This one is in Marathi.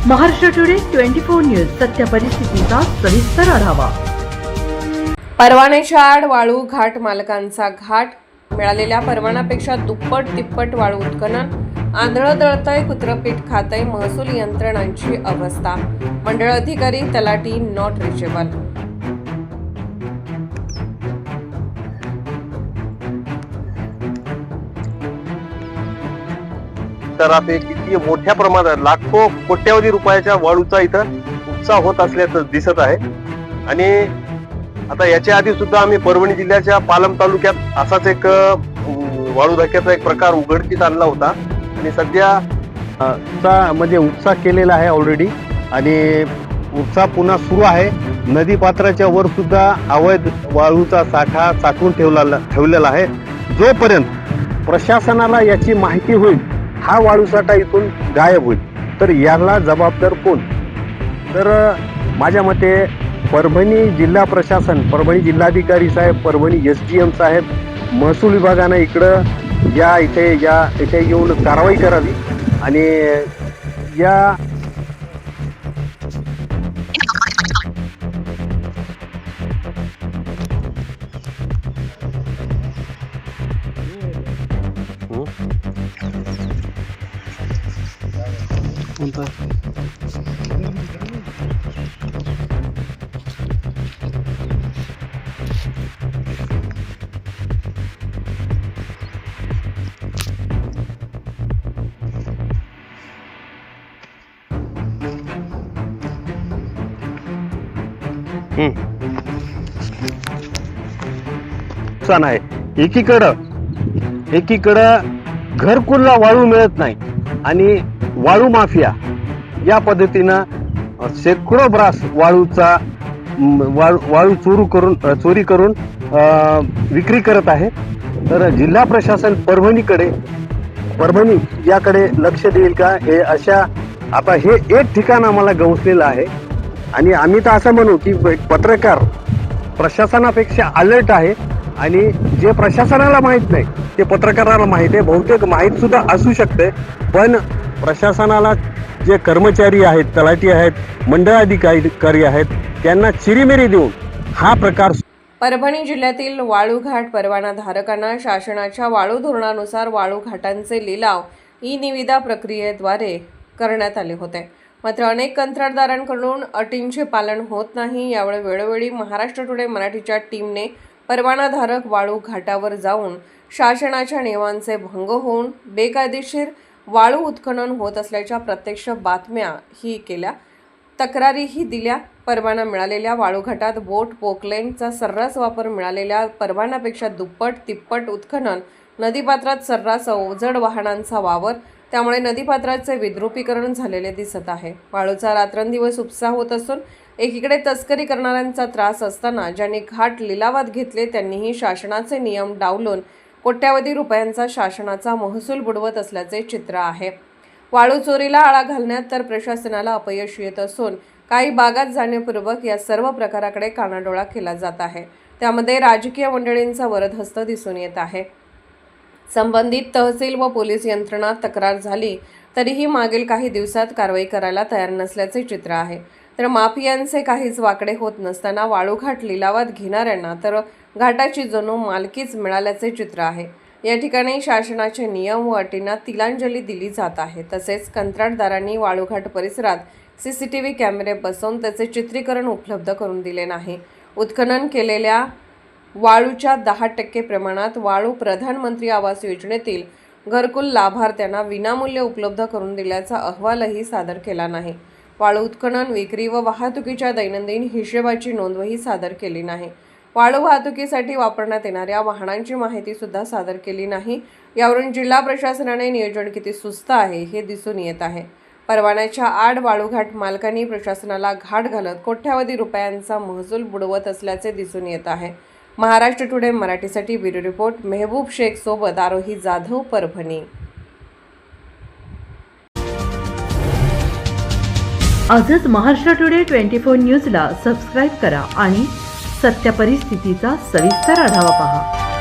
महाराष्ट्र टुडे 24 न्यूज सत्य परिस्थितीचा सविस्तर आढावा। परवान्याच्या आड वाळू घाट मालकांचा घाट, मिळालेल्या परवान्यापेक्षा दुप्पट तिप्पट वाळू उत्खनन, आंधळं दळतंय कुत्रपीठ खातंय महसूल यंत्रणांची अवस्था, मंडळ अधिकारी तलाठी नॉट रिचेबल। तर आता किती मोठ्या प्रमाणात लाखो कोट्यावधी रुपयाच्या वाळूचा इथं उपसा होत असल्याचं दिसत आहे। आणि आता याच्या आधी सुद्धा आम्ही परभणी जिल्ह्याच्या पालम तालुक्यात असाच एक वाळू धक्क्याचा एक प्रकार उघडकीस आणला होता आणि सध्या म्हणजे उपसा केलेला आहे ऑलरेडी आणि उपसा पुन्हा सुरू आहे। नदी पात्राच्या वर सुद्धा अवैध वाळूचा साठा साठवून ठेवलेला आहे। जोपर्यंत प्रशासनाला याची माहिती होईल हा वाळू साठा इथून गायब होईल तर याला जबाबदार कोण? तर माझ्या मते परभणी जिल्हा प्रशासन, परभणी जिल्हाधिकारी साहेब, परभणी SDM साहेब, महसूल विभागानं इथे येऊन कारवाई करावी आणि या नुकसान आहे। एकीकडं घरकुलला वाळू मिळत नाही आणि वाळू माफिया या पद्धतीनं शेकडो ब्रास वाळू चोरी करून विक्री करत आहे। तर जिल्हा प्रशासन परभणी याकडे लक्ष देईल का? हे आता हे एक ठिकाण आम्हाला गवसलेलं आहे आणि आम्ही तर असं म्हणू की पत्रकार प्रशासनापेक्षा अलर्ट आहे आणि जे प्रशासनाला माहीत नाही ते पत्रकाराला माहीत आहे। बहुतेक माहीत सुद्धा असू शकते, पण प्रशासनाला जे कर्मचारी आहेत, तलाठी आहेत, मंडळ अधिकारी आहेत, त्यांना चिरीमिरी देऊन हा प्रकार। परभणी जिल्ह्यातील वाळू घाट परवाना धारकांना शासनाच्या वाळू धोरणानुसार वाळू घाटांचे लिलाव ई-निविदा प्रक्रियेद्वारे करण्यात आले होते। मात्र अनेक कंत्राटदारांकडून अटींचे पालन होत नाही। यावेळी वेळोवेळी महाराष्ट्र टुडे मराठीच्या टीमने परवानाधारक वाळू घाटावर जाऊन शासनाच्या नियमांचे भंग होऊन बेकायदेशीर वाळू उत्खनन होत असल्याच्या प्रत्यक्ष बातम्याही केल्या, तक्रारीही दिल्या। परवाना मिळालेल्या वाळू घाटात बोट पोकलेनचा सर्रास वापर, मिळालेल्या परवान्यापेक्षा दुप्पट तिप्पट उत्खनन, नदीपात्रात सर्रास अवजड वाहनांचा वावर, त्यामुळे नदीपात्राचे विद्रुपीकरण झालेले दिसत आहे। वाळूचा रात्रंदिवस उपसा होत असून एकीकडे तस्करी करणाऱ्यांचा त्रास असताना ज्यांनी घाट लिलावात घेतले त्यांनीही शासनाचे नियम डावलून कोट्यावधी रुपयांचा शासनाचा महसूल बुडवत असल्याचे चित्र आहे। वाळू चोरीला आळा घालण्यात तर प्रशासनाला अपयश येत असून काही भागात जाणीवपूर्वक या सर्व प्रकाराकडे कानाडोळा केला जात आहे। त्यामध्ये राजकीय मंडळींचा वरदहस्त दिसून येत आहे। संबंधित तहसील व पोलीस यंत्रणा तक्रार झाली तरीही मागील काही दिवसात कारवाई करायला तयार नसल्याचे चित्र आहे। तर माफियांचे काहीच वाकडे होत नसताना वाळू घाट लिलावात घेणाऱ्यांना तर घाटाची जणू मालकीच मिळाल्याचे चित्र आहे। या ठिकाणी शासनाचे नियम व अटींना तिलांजली दिली जात आहे। तसेच कंत्राटदारांनी वाळूघाट परिसरात CCTV कॅमेरे बसवून त्याचे चित्रीकरण उपलब्ध करून दिले नाही। उत्खनन केलेल्या वाळूच्या 10% प्रमाणात वाळू प्रधानमंत्री आवास योजनेतील घरकुल लाभार्थ्यांना विनामूल्य उपलब्ध करून दिल्याचा अहवालही सादर केला नाही। वाळू उत्खनन, विक्री व वाहतुकीच्या दैनंदिन हिशेबाची नोंदवही सादर केली नाही। वाळू वाहतुकीसाठी वापरण्यात येणाऱ्या वाहनांची माहिती सुद्धा सादर केली नाही। यावरून जिल्हा प्रशासनाने नियोजन किती सुस्त आहे हे दिसून येत आहे। परवान्याच्या आड वाळूघाट मालकांनी प्रशासनाला घाट घालत कोट्यावधी रुपयांचा महसूल बुडवत असल्याचे दिसून येत आहे। महाराष्ट्र टुडे मराठीसाठी ब्युरो रिपोर्ट मेहबूब शेख सोबत आरोही जाधव, परभणी। आजच महाराष्ट्र टुडे 24 न्यूजला सबस्क्राईब करा आणि सत्य परिस्थितीचा सविस्तर आढावा पहा।